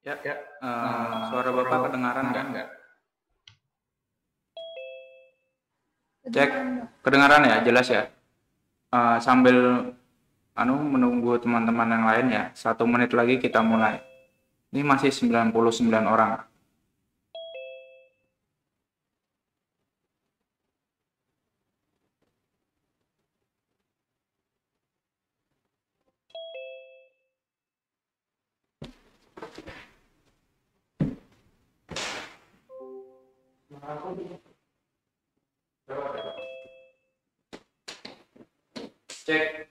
Ya, Ya, suara Bapak kedengaran nggak? Cek, Kedengaran, Mbak. kedengaran ya, jelas ya. Sambil menunggu teman-teman yang lain ya, 1 menit lagi kita mulai. Ini masih 99 orang. Cek.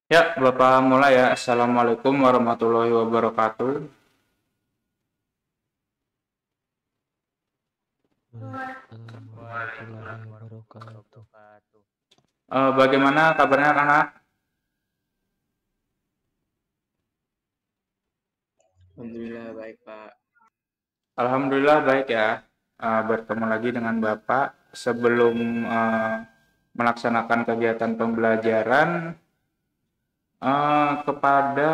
Ya, Bapak mulai ya. Assalamualaikum warahmatullahi wabarakatuh. Warahmatullahi wabarakatuh. Bagaimana kabarnya anak-anak? alhamdulillah baik Pak. Alhamdulillah baik ya. Bertemu lagi dengan Bapak. Sebelum melaksanakan kegiatan pembelajaran, kepada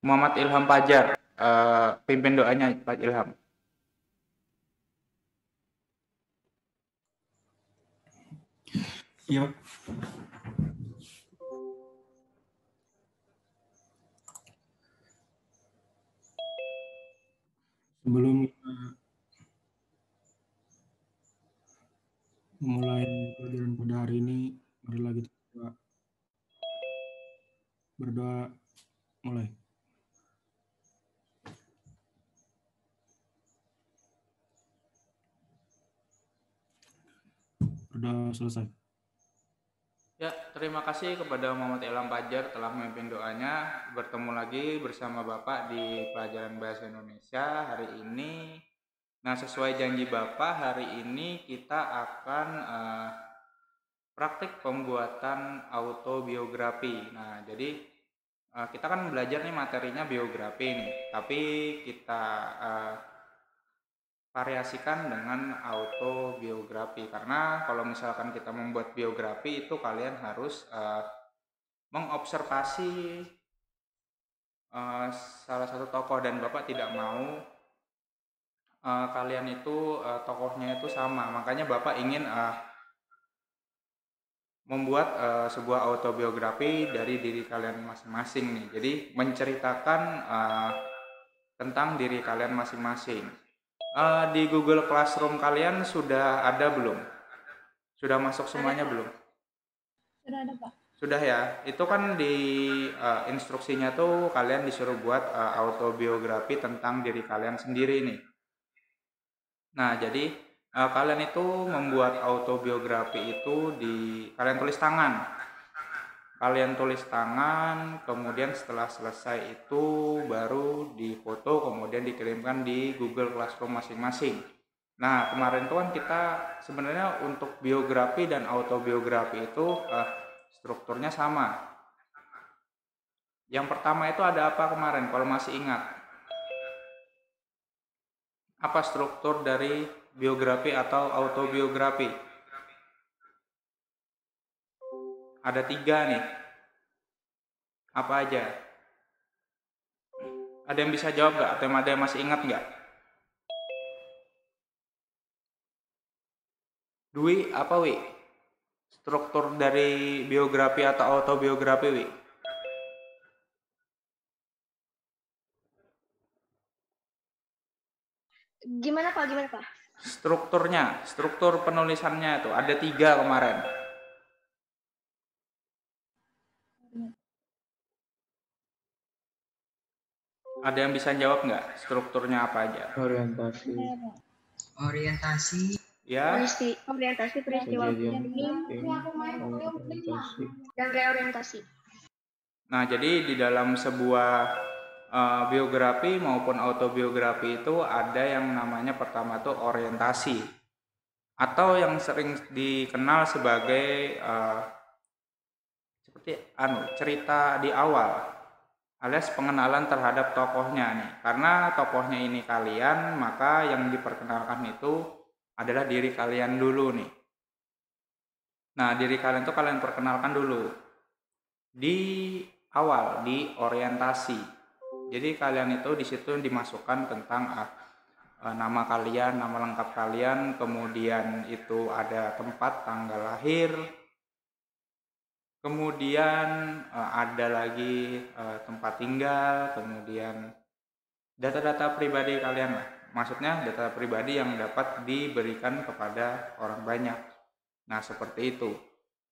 Muhammad Ilham Fajar, pimpin doanya Pak Ilham. Iya. Sebelum memulai pelajaran pada hari ini, marilah kita berdoa mulai. Berdoa selesai. Ya, terima kasih kepada Muhammad Ilham Fajar telah memimpin doanya. Bertemu lagi bersama Bapak di pelajaran Bahasa Indonesia hari ini. Nah, sesuai janji Bapak, hari ini kita akan praktik pembuatan autobiografi. Nah, jadi kita kan belajar nih materinya biografi nih, tapi kita variasikan dengan autobiografi, karena kalau misalkan kita membuat biografi itu kalian harus mengobservasi salah satu tokoh, dan Bapak tidak mau kalian itu tokohnya itu sama. Makanya Bapak ingin membuat sebuah autobiografi dari diri kalian masing-masing nih. Jadi menceritakan tentang diri kalian masing-masing. Di Google Classroom kalian sudah ada belum? Sudah masuk semuanya belum? Sudah ada, Pak. Sudah ya. Itu kan di instruksinya tuh kalian disuruh buat autobiografi tentang diri kalian sendiri nih. Nah, jadi kalian itu membuat autobiografi itu kalian tulis tangan. Kalian tulis tangan, kemudian setelah selesai itu baru difoto, kemudian dikirimkan di Google Classroom masing-masing. Nah, kemarin tuh kan kita sebenarnya untuk biografi dan autobiografi itu strukturnya sama. Yang pertama itu ada apa kemarin kalau masih ingat? Apa struktur dari biografi atau autobiografi? Ada 3 nih. Apa aja? Ada yang bisa jawab nggak? Atau ada yang masih ingat nggak? Dwi, apa Wi? Struktur dari biografi atau autobiografi Wi? Gimana Pak? Gimana Pak? Strukturnya, struktur penulisannya itu ada 3 kemarin. Ada yang bisa jawab nggak? Strukturnya apa aja? Orientasi, Saya, Pak. Orientasi, Ya, Orientasi peristiwa kejadian penting, penting, orientasi. dan reorientasi. nah jadi di dalam sebuah biografi maupun autobiografi itu ada yang namanya pertama tuh orientasi atau yang sering dikenal sebagai seperti cerita di awal alias pengenalan terhadap tokohnya nih. Karena tokohnya ini kalian, maka yang diperkenalkan itu adalah diri kalian dulu nih. Nah, diri kalian tuh kalian perkenalkan dulu di awal, di orientasi. Jadi kalian itu di situ dimasukkan tentang nama kalian, nama lengkap kalian, kemudian itu ada tempat, tanggal lahir, kemudian ada lagi tempat tinggal, kemudian data-data pribadi kalian lah. Maksudnya data pribadi yang dapat diberikan kepada orang banyak. Nah, seperti itu.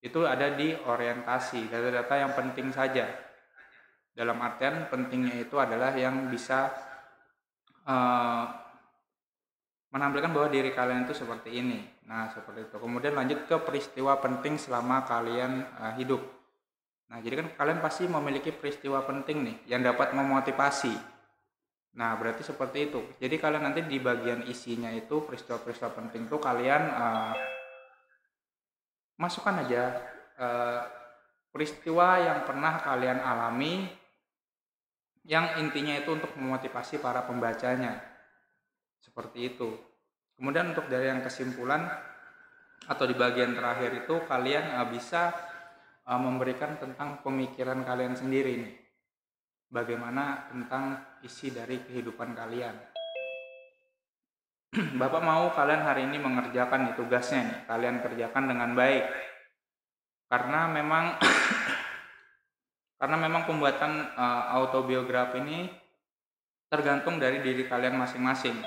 Itu ada di orientasi, data-data yang penting saja. Dalam artian pentingnya itu adalah yang bisa menampilkan bahwa diri kalian itu seperti ini. Nah, seperti itu. Kemudian lanjut ke peristiwa penting selama kalian hidup. Nah, jadi kan kalian pasti memiliki peristiwa penting nih yang dapat memotivasi. Nah, berarti seperti itu. Jadi kalian nanti di bagian isinya itu peristiwa-peristiwa penting itu kalian masukkan aja peristiwa yang pernah kalian alami yang intinya itu untuk memotivasi para pembacanya. Seperti itu. Kemudian untuk dari yang kesimpulan atau di bagian terakhir itu kalian bisa memberikan tentang pemikiran kalian sendiri nih. Bagaimana tentang isi dari kehidupan kalian. Bapak mau kalian hari ini mengerjakan tugasnya nih. Kalian kerjakan dengan baik. Karena memang pembuatan autobiografi ini tergantung dari diri kalian masing-masing.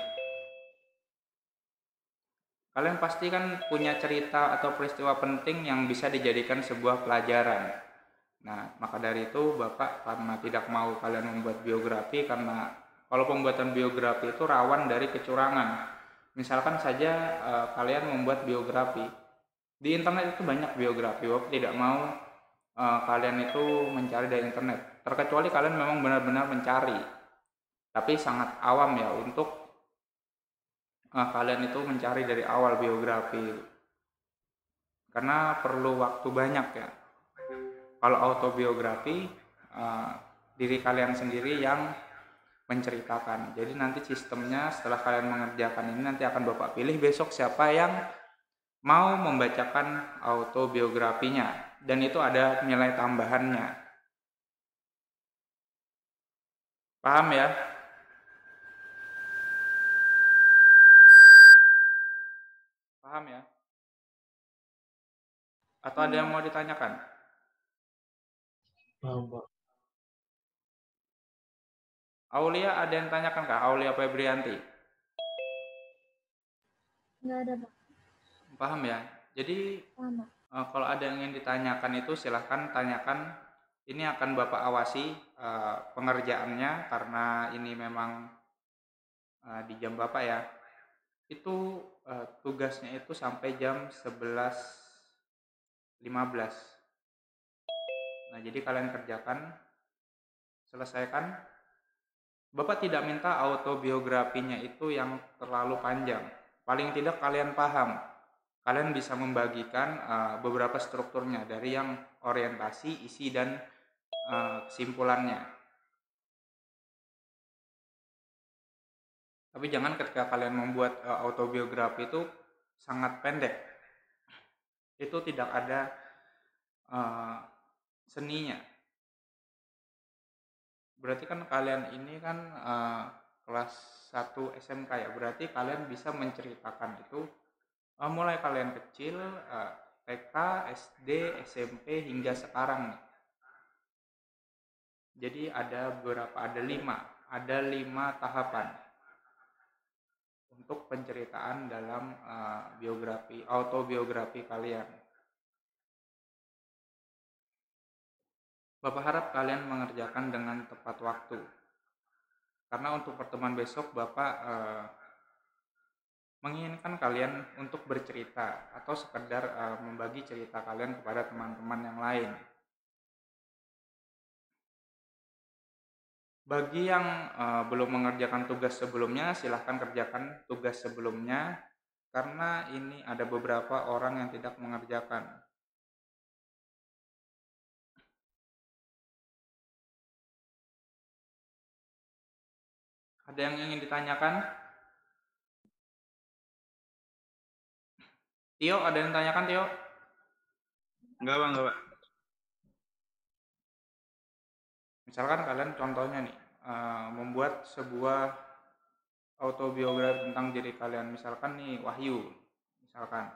Kalian pasti kan punya cerita atau peristiwa penting yang bisa dijadikan sebuah pelajaran. Nah, maka dari itu Bapak karena tidak mau kalian membuat biografi, karena kalau pembuatan biografi itu rawan dari kecurangan. Misalkan saja kalian membuat biografi. Di internet itu banyak biografi, Bapak tidak mau kalian itu mencari dari internet. Terkecuali kalian memang benar-benar mencari. Tapi sangat awam ya untuk kalian itu mencari dari awal biografi. Karena perlu waktu banyak ya. Kalau autobiografi, diri kalian sendiri yang menceritakan. Jadi nanti sistemnya setelah kalian mengerjakan ini nanti akan Bapak pilih besok siapa yang mau membacakan autobiografinya. Dan itu ada nilai tambahannya. Paham ya? Paham ya? Atau ada yang mau ditanyakan? Paham, Pak. Aulia ada yang tanyakan Kak? Aulia Febrianti. Nggak ada, Pak. Paham ya? Jadi Sama. kalau ada yang ingin ditanyakan itu silahkan tanyakan. Ini akan Bapak awasi pengerjaannya karena ini memang di jam Bapak ya. Itu tugasnya itu sampai jam 11.15. Nah, jadi kalian kerjakan, selesaikan. Bapak tidak minta autobiografinya itu yang terlalu panjang. Paling tidak kalian paham. Kalian bisa membagikan beberapa strukturnya dari yang orientasi, isi, dan kesimpulannya. Tapi jangan ketika kalian membuat autobiografi itu sangat pendek. Itu tidak ada seninya. Berarti kan kalian ini kan kelas 1 SMK ya. Berarti kalian bisa menceritakan itu mulai kalian kecil, TK, SD, SMP hingga sekarang nih. Jadi ada 5 tahapan untuk penceritaan dalam autobiografi kalian. Bapak harap kalian mengerjakan dengan tepat waktu. Karena untuk pertemuan besok Bapak menginginkan kalian untuk bercerita atau sekedar membagi cerita kalian kepada teman-teman yang lain. Bagi yang belum mengerjakan tugas sebelumnya, silahkan kerjakan tugas sebelumnya, karena ini ada beberapa orang yang tidak mengerjakan. Ada yang ingin ditanyakan? Tio, ada yang ditanyakan Tio? Enggak bang, enggak bang. Misalkan kalian contohnya nih, membuat sebuah autobiografi tentang diri kalian. Misalkan nih Wahyu, misalkan.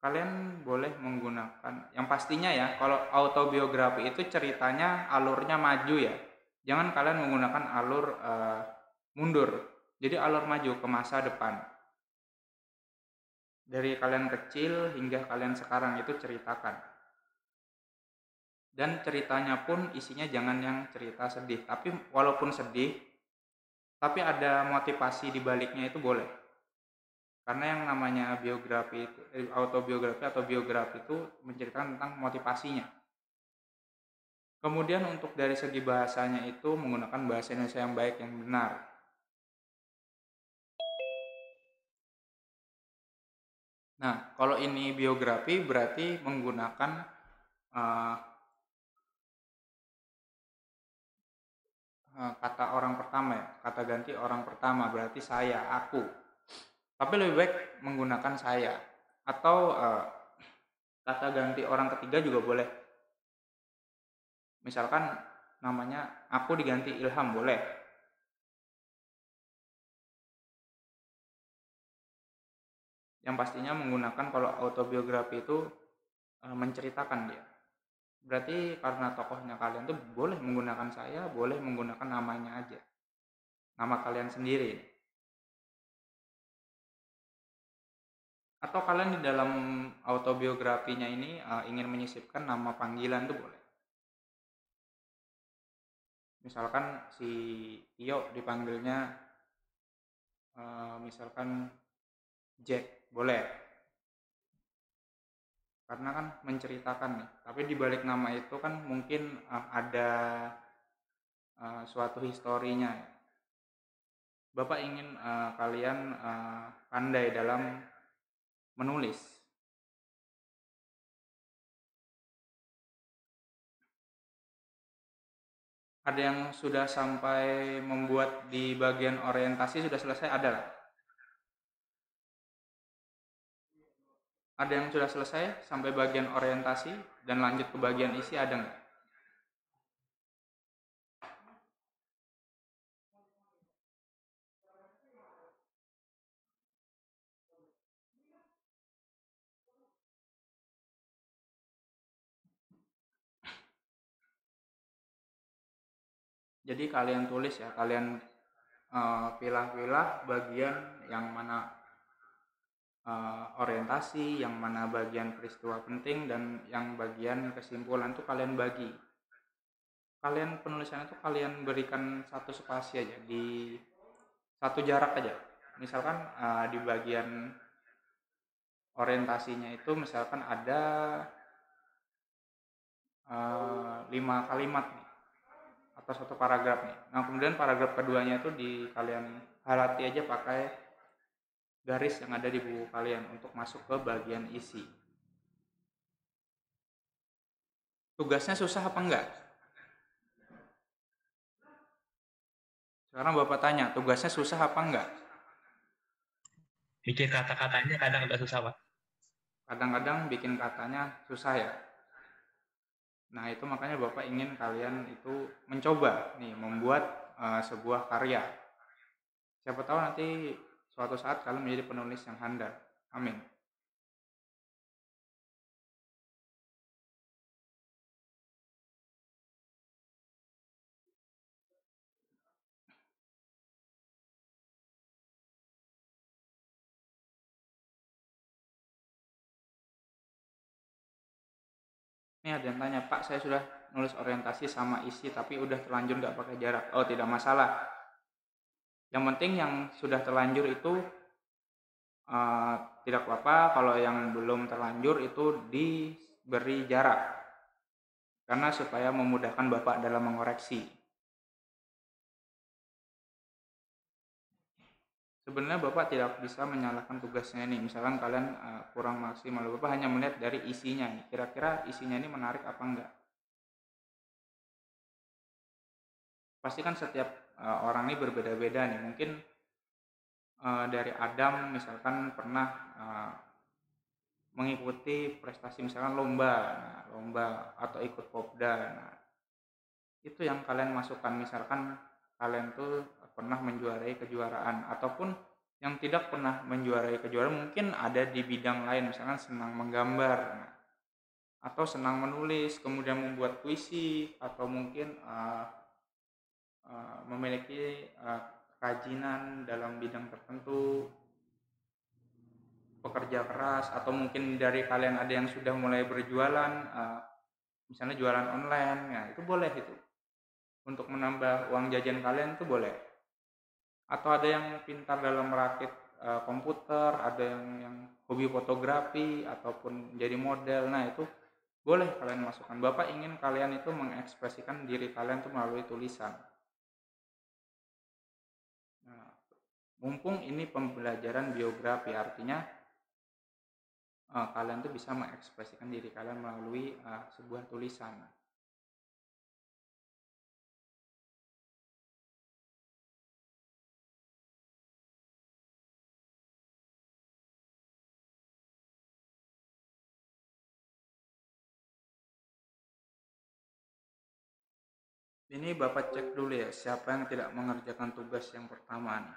Kalian boleh menggunakan, yang pastinya ya, kalau autobiografi itu ceritanya alurnya maju ya. Jangan kalian menggunakan alur mundur. Jadi alur maju ke masa depan. Dari kalian kecil hingga kalian sekarang itu ceritakan. Dan ceritanya pun isinya jangan yang cerita sedih. Tapi walaupun sedih, tapi ada motivasi di baliknya itu boleh. Karena yang namanya biografi itu, autobiografi atau biografi itu menceritakan tentang motivasinya. Kemudian untuk dari segi bahasanya itu menggunakan bahasa Indonesia yang baik, yang benar. Nah, kalau ini biografi berarti menggunakan kata orang pertama ya, kata ganti orang pertama, berarti saya, aku. Tapi lebih baik menggunakan saya. Atau kata ganti orang ketiga juga boleh. Misalkan namanya aku diganti Ilham, boleh. Yang pastinya menggunakan, kalau autobiografi itu menceritakan dia. Berarti karena tokohnya kalian tuh boleh menggunakan saya, boleh menggunakan namanya aja. Nama kalian sendiri. Atau kalian di dalam autobiografinya ini ingin menyisipkan nama panggilan tuh boleh. Misalkan si Tio dipanggilnya misalkan Jack, boleh. Karena kan menceritakan nih. Tapi di balik nama itu kan mungkin ada suatu historinya. Bapak ingin kalian pandai dalam menulis. Ada yang sudah sampai membuat di bagian orientasi sudah selesai, ada lah. Ada yang sudah selesai sampai bagian orientasi dan lanjut ke bagian isi, ada nggak? Jadi kalian tulis ya, kalian pilah-pilah bagian yang mana orientasi, yang mana bagian peristiwa penting, dan yang bagian kesimpulan itu kalian bagi. Kalian penulisan itu kalian berikan satu spasi aja, di satu jarak aja. Misalkan di bagian orientasinya itu misalkan ada 5 kalimat nih, atau satu paragraf nih. Nah kemudian paragraf keduanya itu kalian halati aja pakai garis yang ada di buku kalian untuk masuk ke bagian isi. Tugasnya susah apa enggak? Sekarang Bapak tanya, tugasnya susah apa enggak? Mikir kata-katanya kadang agak susah, Pak. Kadang-kadang bikin katanya susah ya. Nah, itu makanya Bapak ingin kalian itu mencoba nih membuat sebuah karya. Siapa tahu nanti suatu saat kalian menjadi penulis yang handal. Amin. Ini ada yang tanya, Pak, saya sudah nulis orientasi sama isi tapi udah terlanjur nggak pakai jarak. Oh, tidak masalah. Yang penting yang sudah terlanjur itu tidak apa-apa. Kalau yang belum terlanjur itu diberi jarak, karena supaya memudahkan Bapak dalam mengoreksi. Sebenarnya Bapak tidak bisa menyalahkan tugasnya ini. Misalkan kalian kurang maksimal, Bapak hanya melihat dari isinya. Kira-kira isinya ini menarik apa enggak? Pasti kan setiap orang ini berbeda-beda nih. Mungkin dari Adam misalkan pernah mengikuti prestasi misalkan lomba atau ikut popda. Nah, itu yang kalian masukkan. Misalkan kalian tuh pernah menjuarai kejuaraan, ataupun yang tidak pernah menjuarai kejuaraan mungkin ada di bidang lain, misalkan senang menggambar, atau senang menulis, kemudian membuat puisi, atau mungkin memiliki kerajinan dalam bidang tertentu, pekerja keras, atau mungkin dari kalian ada yang sudah mulai berjualan, misalnya jualan online, ya itu boleh itu. Untuk menambah uang jajan kalian itu boleh. Atau ada yang pintar dalam merakit komputer, ada yang hobi fotografi ataupun jadi model. Nah, itu boleh kalian masukkan. Bapak ingin kalian itu mengekspresikan diri kalian itu melalui tulisan. Nah, mumpung ini pembelajaran biografi, artinya kalian tuh bisa mengekspresikan diri kalian melalui sebuah tulisan. Ini Bapak cek dulu ya, siapa yang tidak mengerjakan tugas yang pertama nih.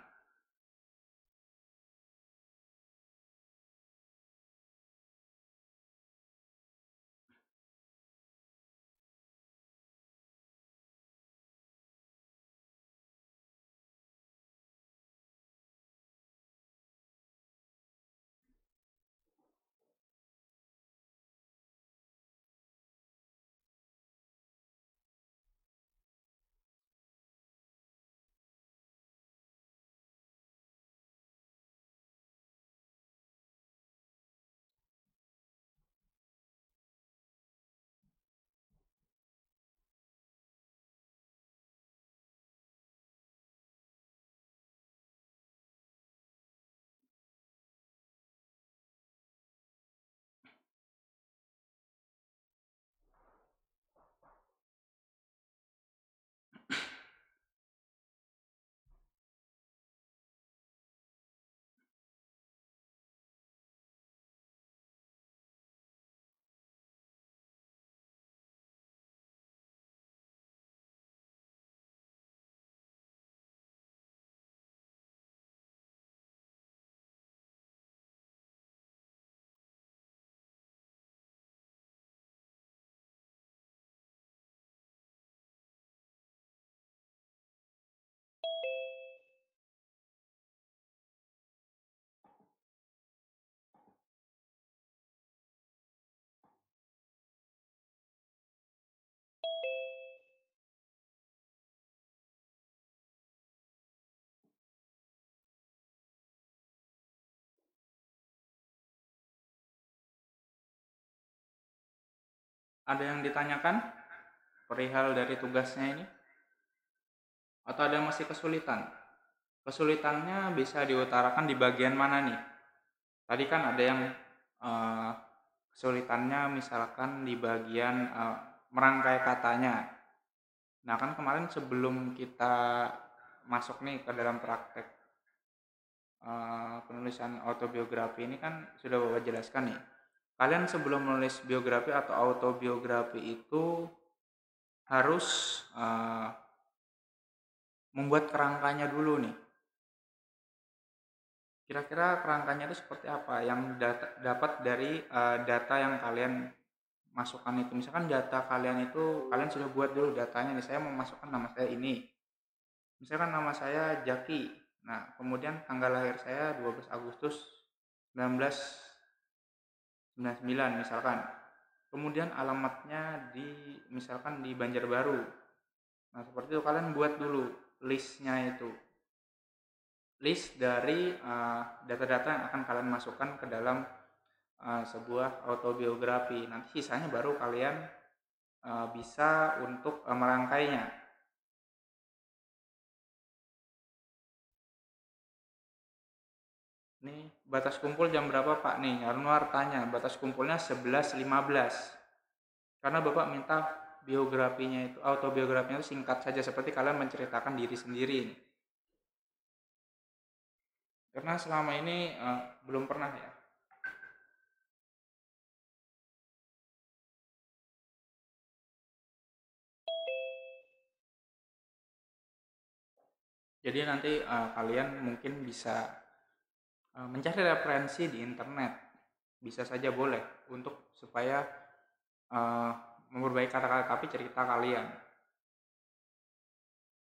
Ada yang ditanyakan perihal dari tugasnya ini? Atau ada yang masih kesulitan? Kesulitannya bisa diutarakan di bagian mana nih? Tadi kan ada yang kesulitannya misalkan di bagian merangkai katanya. Nah, kan kemarin sebelum kita masuk nih ke dalam praktek penulisan autobiografi ini kan sudah Bapak jelaskan nih. Kalian sebelum menulis biografi atau autobiografi itu harus membuat kerangkanya dulu nih. Kira-kira kerangkanya itu seperti apa yang dapat dari data yang kalian masukkan itu. Misalkan data kalian itu kalian sudah buat dulu datanya nih, saya mau masukkan nama saya ini. Misalkan nama saya Jaki. Nah, kemudian tanggal lahir saya 12 Agustus 1999 misalkan. Kemudian alamatnya misalkan di Banjarbaru. Nah, seperti itu kalian buat dulu listnya itu. List dari data-data yang akan kalian masukkan ke dalam sebuah autobiografi. Nanti sisanya baru kalian bisa untuk merangkainya. Nih, batas kumpul jam berapa Pak? Nih, Arnuar tanya, batas kumpulnya 11.15. Karena Bapak minta biografinya itu, autobiografinya itu singkat saja, seperti kalian menceritakan diri sendiri. Karena selama ini belum pernah ya. Jadi nanti kalian mungkin bisa mencari referensi di internet, bisa saja boleh untuk supaya memperbaiki kata-kata tapi cerita kalian.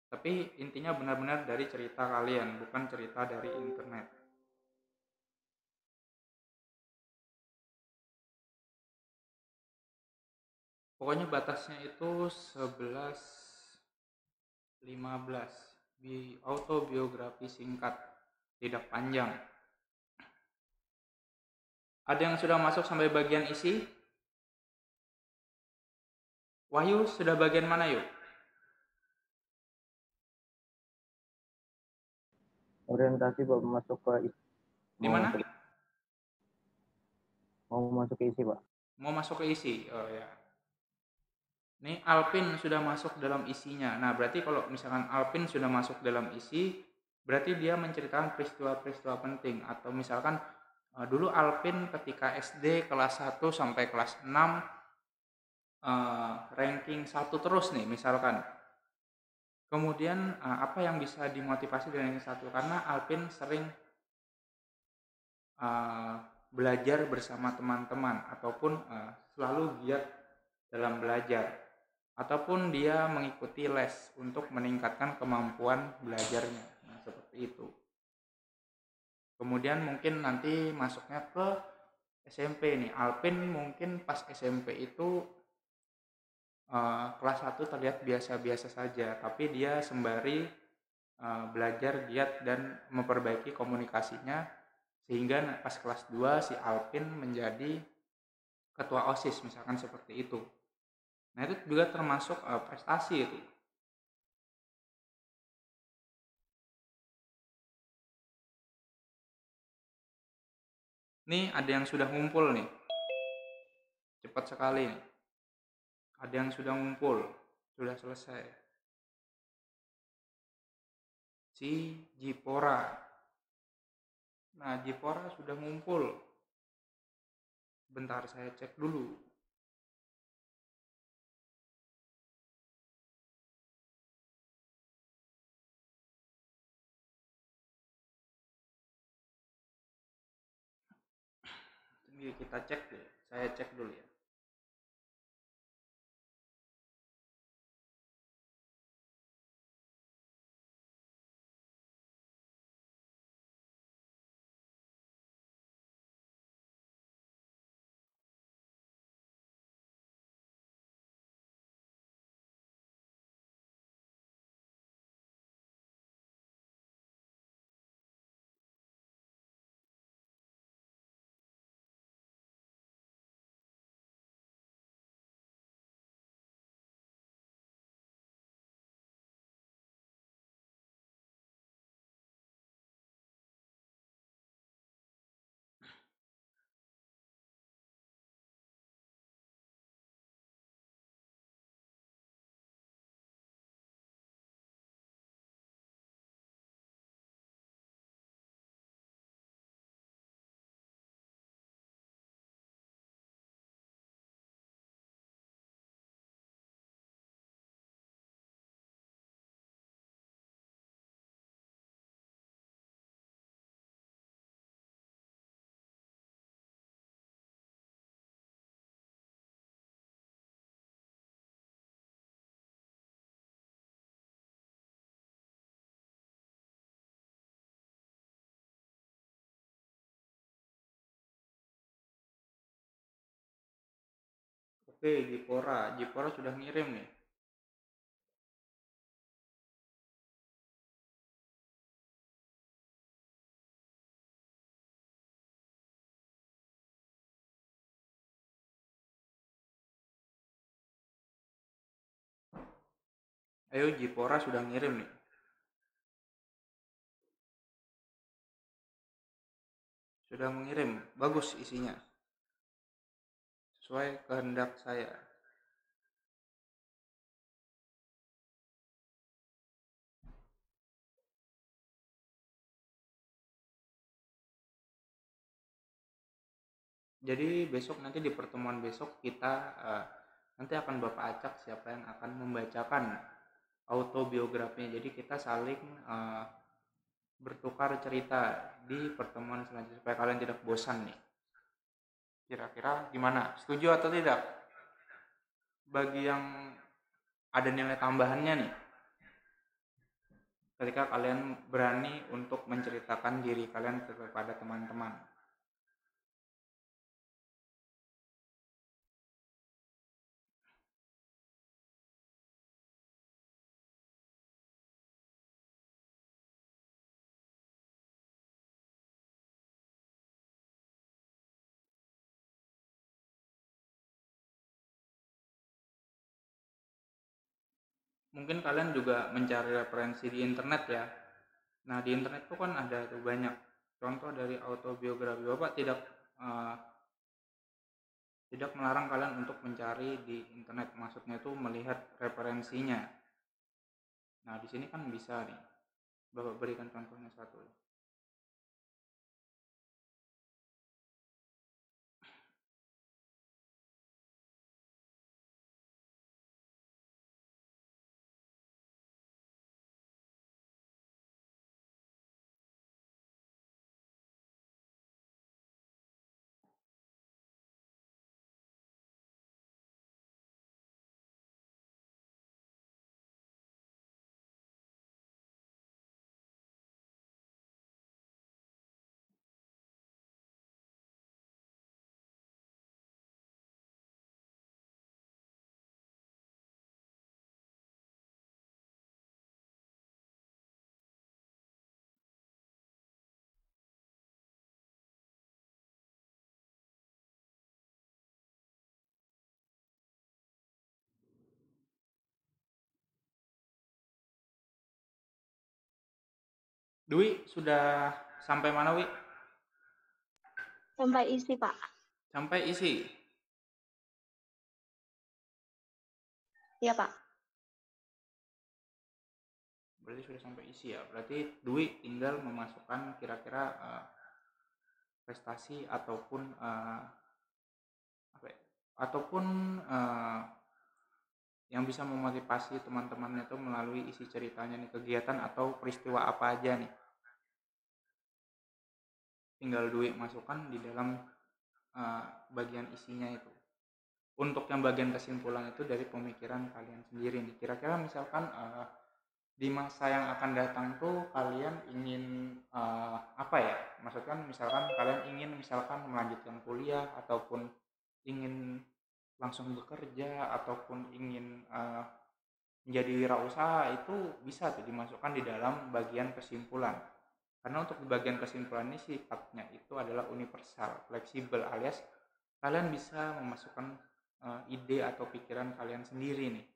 Tapi intinya benar-benar dari cerita kalian, bukan cerita dari internet. Pokoknya batasnya itu 11.15 di autobiografi singkat, tidak panjang. Ada yang sudah masuk sampai bagian isi? Wahyu sudah bagian mana yuk? Orientasi Pak masuk ke isi. Di mana? Mau masuk ke isi Pak. Mau masuk ke isi? Oh ya. Ini Alpin sudah masuk dalam isinya. Nah, berarti kalau misalkan Alpin sudah masuk dalam isi, berarti dia menceritakan peristiwa-peristiwa penting. Atau misalkan dulu Alpin ketika SD kelas 1 sampai kelas 6 ranking 1 terus nih misalkan. Kemudian apa yang bisa dimotivasi dari ranking 1? Karena Alpin sering belajar bersama teman-teman ataupun selalu giat dalam belajar. Ataupun dia mengikuti les untuk meningkatkan kemampuan belajarnya. Nah, seperti itu. Kemudian mungkin nanti masuknya ke SMP nih. Alpin mungkin pas SMP itu kelas 1 terlihat biasa-biasa saja, tapi dia sembari belajar giat dan memperbaiki komunikasinya, sehingga pas kelas 2 si Alpin menjadi ketua OSIS misalkan seperti itu. Nah, itu juga termasuk prestasi itu. Nih ada yang sudah ngumpul nih. Cepat sekali nih. Ada yang sudah ngumpul. Sudah selesai. Si Jipora. Nah, Jipora sudah ngumpul. Bentar saya cek dulu. Ini kita cek deh. Saya cek dulu ya. Oke, Jipora sudah ngirim nih. Ayo, Jipora sudah ngirim nih. Sudah mengirim, bagus isinya. Sesuai kehendak saya. Jadi besok nanti di pertemuan besok kita nanti akan Bapak acak siapa yang akan membacakan autobiografinya. Jadi kita saling bertukar cerita di pertemuan selanjutnya supaya kalian tidak bosan nih. Kira-kira gimana? Setuju atau tidak? Bagi yang ada nilai tambahannya nih, ketika kalian berani untuk menceritakan diri kalian kepada teman-teman. Mungkin kalian juga mencari referensi di internet ya. Nah, di internet itu kan ada tuh banyak contoh dari autobiografi. Bapak tidak melarang kalian untuk mencari di internet, maksudnya itu melihat referensinya. Nah, di sini kan bisa nih. Bapak berikan contohnya satu. Dwi, sudah sampai mana, Wi? Sampai isi, Pak. Sampai isi. Iya, Pak. Berarti sudah sampai isi ya. Berarti Dwi tinggal memasukkan kira-kira prestasi ataupun apa ya? Ataupun yang bisa memotivasi teman-temannya itu melalui isi ceritanya nih, kegiatan atau peristiwa apa aja nih. Tinggal Dwi masukkan di dalam bagian isinya itu. Untuk yang bagian kesimpulan itu dari pemikiran kalian sendiri nih. Kira-kira misalkan di masa yang akan datang tuh kalian ingin apa ya? Maksudnya misalkan kalian ingin misalkan melanjutkan kuliah ataupun ingin langsung bekerja ataupun ingin menjadi wirausaha, itu bisa tuh dimasukkan di dalam bagian kesimpulan. Karena untuk di bagian kesimpulan ini sifatnya itu adalah universal, fleksibel, alias kalian bisa memasukkan ide atau pikiran kalian sendiri nih.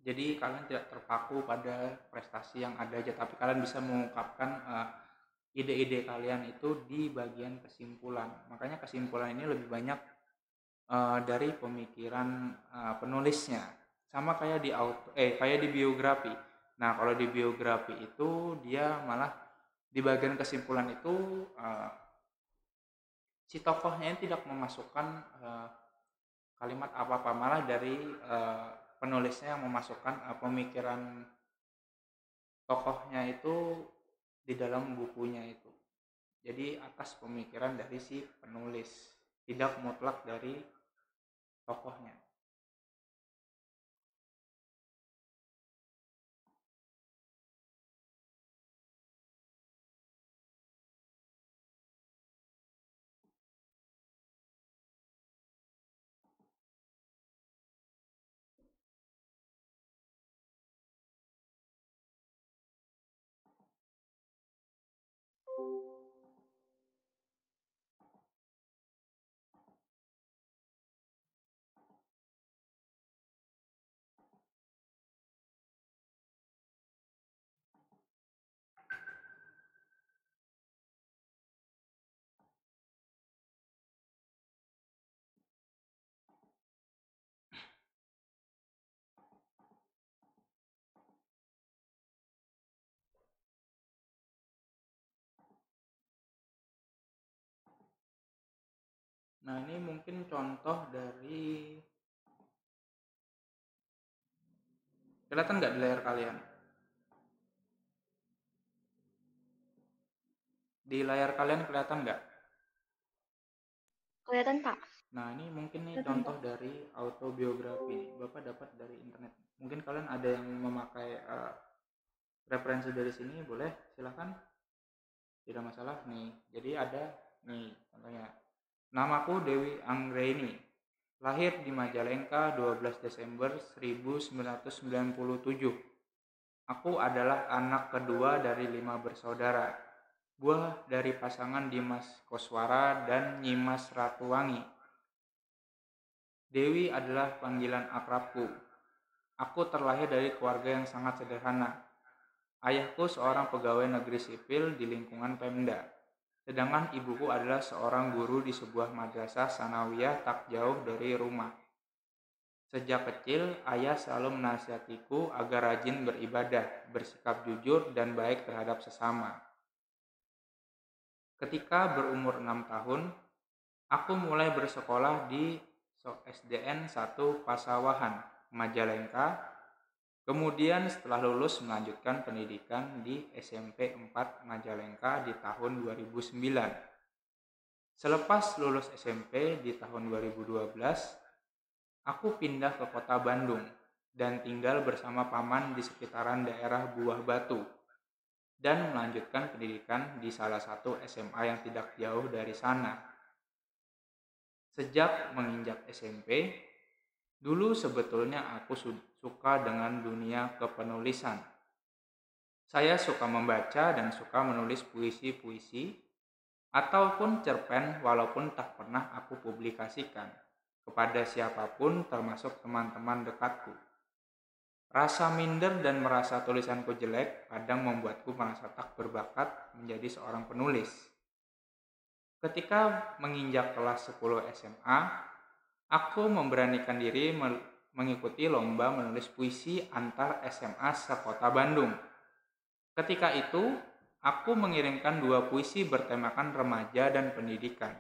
Jadi kalian tidak terpaku pada prestasi yang ada aja, tapi kalian bisa mengungkapkan ide-ide kalian itu di bagian kesimpulan. Makanya kesimpulan ini lebih banyak dari pemikiran penulisnya. Sama kayak kayak di biografi. Nah, kalau di biografi itu dia malah di bagian kesimpulan itu si tokohnya tidak memasukkan kalimat apa-apa, malah dari penulisnya yang memasukkan pemikiran tokohnya itu di dalam bukunya itu. Jadi atas pemikiran dari si penulis, tidak mutlak dari tokohnya. Nah, ini mungkin contoh dari, kelihatan nggak di layar kalian? Di layar kalian kelihatan nggak? Kelihatan, Pak. Nah, ini mungkin nih Kelihatan, contoh dari autobiografi nih. Bapak dapat dari internet. Mungkin kalian ada yang memakai referensi dari sini, boleh silahkan. Tidak masalah nih. Jadi ada nih contohnya. Namaku Dewi Anggraini. Lahir di Majalengka 12 Desember 1997. Aku adalah anak kedua dari 5 bersaudara. Buah dari pasangan Dimas Koswara dan Nyimas Ratuwangi. Dewi adalah panggilan akrabku. Aku terlahir dari keluarga yang sangat sederhana. Ayahku seorang pegawai negeri sipil di lingkungan Pemda. Sedangkan ibuku adalah seorang guru di sebuah madrasah sanawiyah tak jauh dari rumah. Sejak kecil, ayah selalu menasihatiku agar rajin beribadah, bersikap jujur dan baik terhadap sesama. Ketika berumur 6 tahun, aku mulai bersekolah di SDN 1 Pasawahan, Majalengka. Kemudian setelah lulus melanjutkan pendidikan di SMP 4 Majalengka di tahun 2009. Selepas lulus SMP di tahun 2012, aku pindah ke kota Bandung dan tinggal bersama paman di sekitaran daerah Buah Batu dan melanjutkan pendidikan di salah satu SMA yang tidak jauh dari sana. Sejak menginjak SMP, dulu sebetulnya aku suka dengan dunia kepenulisan. Saya suka membaca dan suka menulis puisi-puisi ataupun cerpen walaupun tak pernah aku publikasikan kepada siapapun termasuk teman-teman dekatku. Rasa minder dan merasa tulisanku jelek kadang membuatku merasa tak berbakat menjadi seorang penulis. Ketika menginjak kelas 10 SMA, aku memberanikan diri mengikuti lomba menulis puisi antar SMA sekota Bandung. Ketika itu, aku mengirimkan 2 puisi bertemakan remaja dan pendidikan.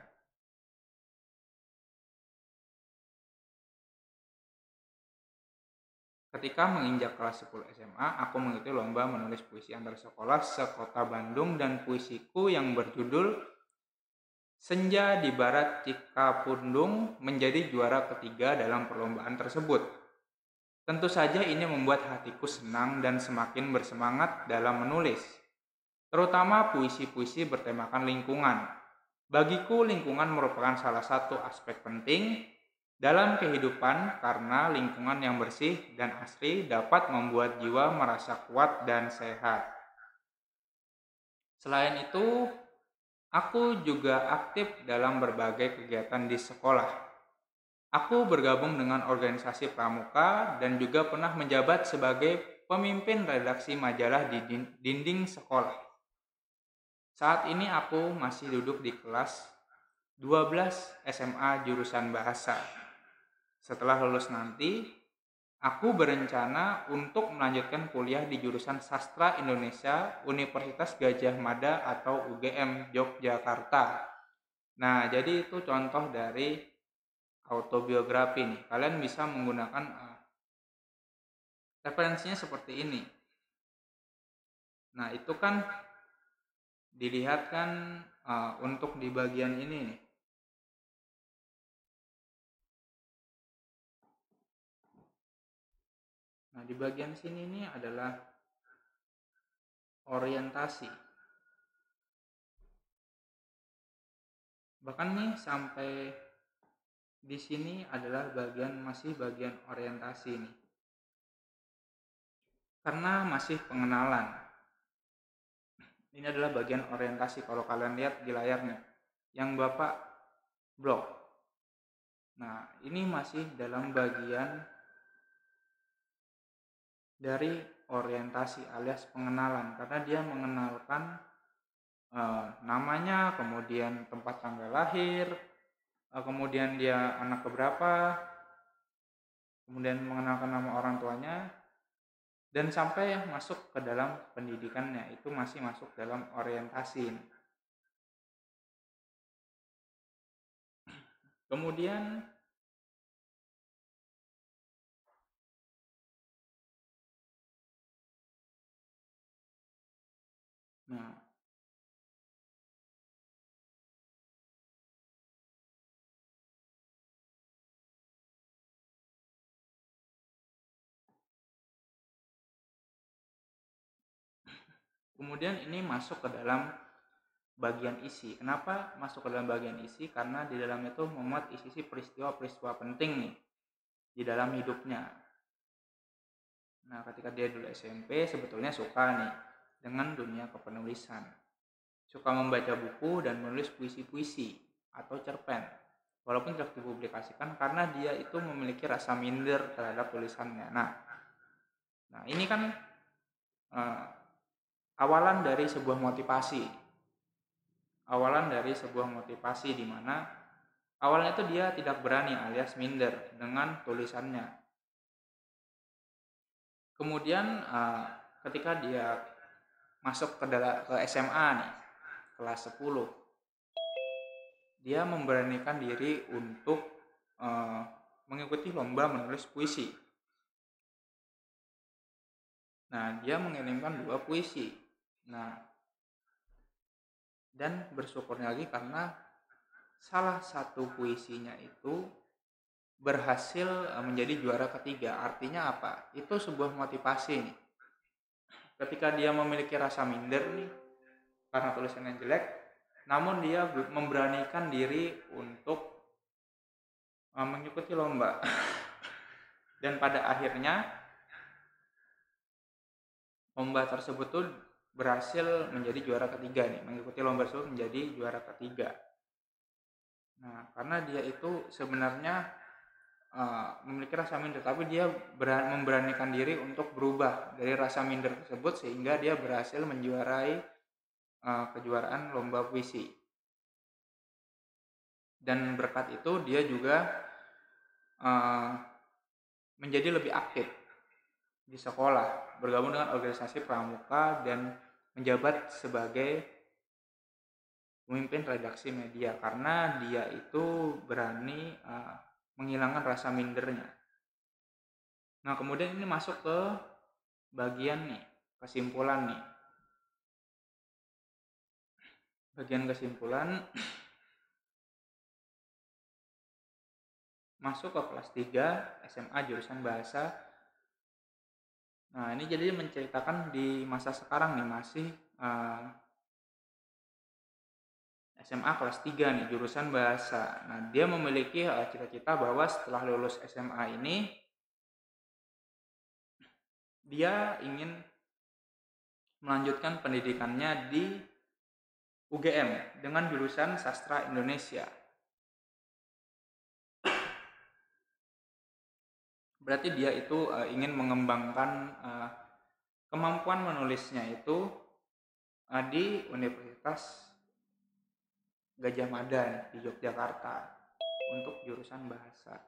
Ketika menginjak kelas 10 SMA, aku mengikuti lomba menulis puisi antar sekolah sekota Bandung dan puisiku yang berjudul Senja di Barat Cikapundung menjadi juara ketiga dalam perlombaan tersebut. Tentu saja ini membuat hatiku senang dan semakin bersemangat dalam menulis, terutama puisi-puisi bertemakan lingkungan. Bagiku lingkungan merupakan salah satu aspek penting dalam kehidupan karena lingkungan yang bersih dan asri dapat membuat jiwa merasa kuat dan sehat. Selain itu, aku juga aktif dalam berbagai kegiatan di sekolah. Aku bergabung dengan organisasi pramuka dan juga pernah menjabat sebagai pemimpin redaksi majalah di dinding sekolah. Saat ini aku masih duduk di kelas 12 SMA jurusan bahasa. Setelah lulus nanti, aku berencana untuk melanjutkan kuliah di jurusan Sastra Indonesia Universitas Gadjah Mada atau UGM Yogyakarta. Nah, jadi itu contoh dari autobiografi nih. Kalian bisa menggunakan referensinya seperti ini. Nah, itu kan dilihat kan untuk di bagian ini nih. Nah, di bagian sini ini adalah orientasi. Bahkan nih sampai di sini adalah masih bagian orientasi nih. Karena masih pengenalan. Ini adalah bagian orientasi kalau kalian lihat di layarnya yang Bapak blok. Nah, ini masih dalam bagian dari orientasi alias pengenalan karena dia mengenalkan namanya, kemudian tempat tanggal lahir, kemudian dia anak keberapa, kemudian mengenalkan nama orang tuanya, dan sampai masuk ke dalam pendidikannya, itu masih masuk dalam orientasi. Kemudian nah kemudian ini masuk ke dalam bagian isi. Kenapa masuk ke dalam bagian isi? Karena di dalam itu memuat isi peristiwa-peristiwa penting nih di dalam hidupnya. Nah, ketika dia dulu SMP sebetulnya suka nih dengan dunia kepenulisan. Suka membaca buku dan menulis puisi-puisi atau cerpen. Walaupun tidak dipublikasikan karena dia itu memiliki rasa minder terhadap tulisannya. Nah ini kan awalan dari sebuah motivasi. Di mana awalnya itu dia tidak berani alias minder dengan tulisannya. Kemudian ketika dia masuk ke SMA nih, kelas 10, dia memberanikan diri untuk mengikuti lomba menulis puisi. Nah, dia mengirimkan 2 puisi. Nah, dan bersyukurnya lagi karena salah satu puisinya itu berhasil menjadi juara ketiga. Artinya apa? Itu sebuah motivasi nih. Ketika dia memiliki rasa minder nih karena tulisannya jelek, namun dia memberanikan diri untuk mengikuti lomba. Dan pada akhirnya lomba tersebut tuh berhasil menjadi juara ketiga nih, mengikuti lomba tersebut menjadi juara ketiga. Nah, karena dia itu sebenarnya memiliki rasa minder, tapi dia memberanikan diri untuk berubah dari rasa minder tersebut sehingga dia berhasil menjuarai kejuaraan lomba puisi. Dan berkat itu dia juga menjadi lebih aktif di sekolah, bergabung dengan organisasi pramuka dan menjabat sebagai pemimpin redaksi media karena dia itu berani menghilangkan rasa mindernya. Nah, kemudian ini masuk ke bagian nih, kesimpulan nih. Bagian kesimpulan masuk ke kelas 3 SMA jurusan bahasa. Nah, ini jadi menceritakan di masa sekarang nih, masih SMA kelas 3 nih, jurusan bahasa. Nah, dia memiliki cita-cita bahwa setelah lulus SMA ini dia ingin melanjutkan pendidikannya di UGM dengan jurusan Sastra Indonesia. Berarti dia itu ingin mengembangkan kemampuan menulisnya itu di Universitas Gadjah Mada di Yogyakarta untuk jurusan bahasa.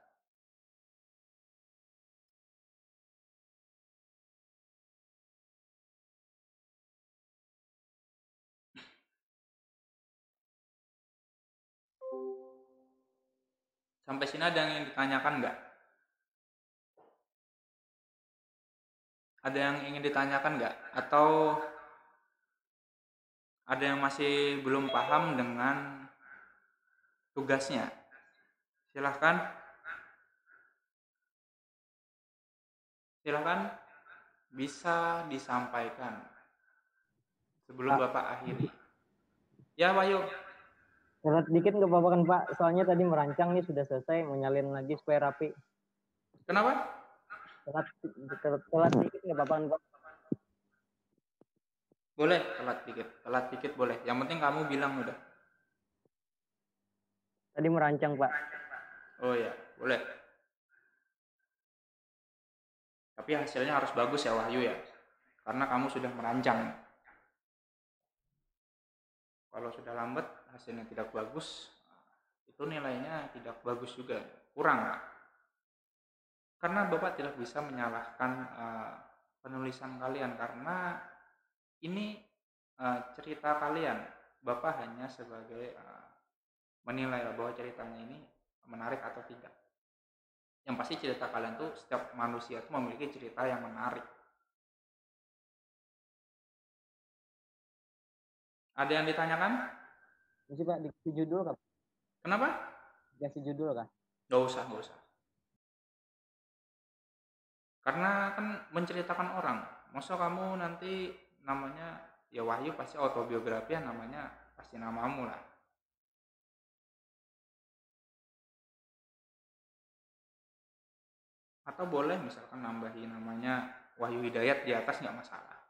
Sampai sini ada yang ingin ditanyakan nggak? Ada yang ingin ditanyakan nggak? Atau ada yang masih belum paham dengan tugasnya? Silahkan bisa disampaikan sebelum Bapak akhiri. Ya, Wahyu. Telat dikit nggak apa-apa kan Pak? Soalnya tadi merancang nih sudah selesai, mau nyalin lagi supaya rapi. Kenapa? Telat dikit nggak apa-apa kan Pak? Boleh, telat dikit boleh. Yang penting kamu bilang udah. Tadi merancang Pak. Oh ya, boleh. Tapi hasilnya harus bagus ya Wahyu ya. Karena kamu sudah merancang. Kalau sudah lambat, hasilnya tidak bagus, itu nilainya tidak bagus juga, kurang. Karena Bapak tidak bisa menyalahkan penulisan kalian, karena ini cerita kalian. Bapak hanya sebagai menilai bahwa ceritanya ini menarik atau tidak. Yang pasti cerita kalian tuh, setiap manusia tuh memiliki cerita yang menarik. Ada yang ditanyakan? Mesti Pak dikasih judul kah? Kenapa? Dikasih judul kah? Gak usah. Karena kan menceritakan orang. Masa kamu nanti namanya ya Wahyu, pasti autobiografi, namanya pasti namamu lah. Atau boleh misalkan nambahin namanya Wahyu Hidayat di atas, nggak masalah.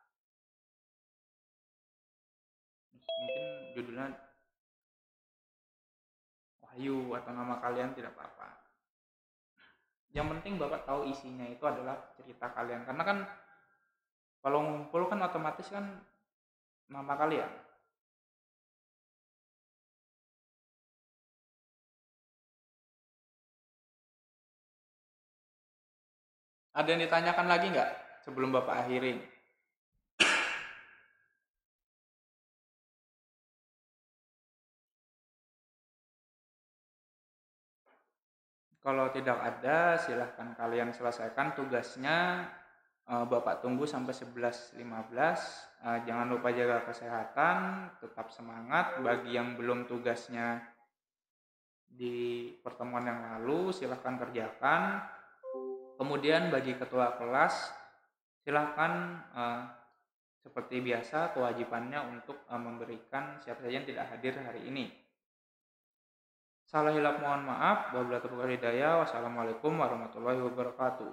Mungkin judulnya Wahyu atau nama kalian, tidak apa-apa. Yang penting Bapak tahu isinya itu adalah cerita kalian. Karena kan kalau ngumpul kan otomatis kan nama kalian. Ada yang ditanyakan lagi nggak sebelum Bapak akhiri? Kalau tidak ada, silahkan kalian selesaikan tugasnya. Bapak tunggu sampai 11.15. Jangan lupa jaga kesehatan, tetap semangat. Bagi yang belum tugasnya di pertemuan yang lalu, silahkan kerjakan. Kemudian bagi ketua kelas, silahkan seperti biasa kewajibannya untuk memberikan siapa saja yang tidak hadir hari ini. Salah hilap mohon maaf. Wabillahi taufiq wal hidayah. Wassalamualaikum warahmatullahi wabarakatuh.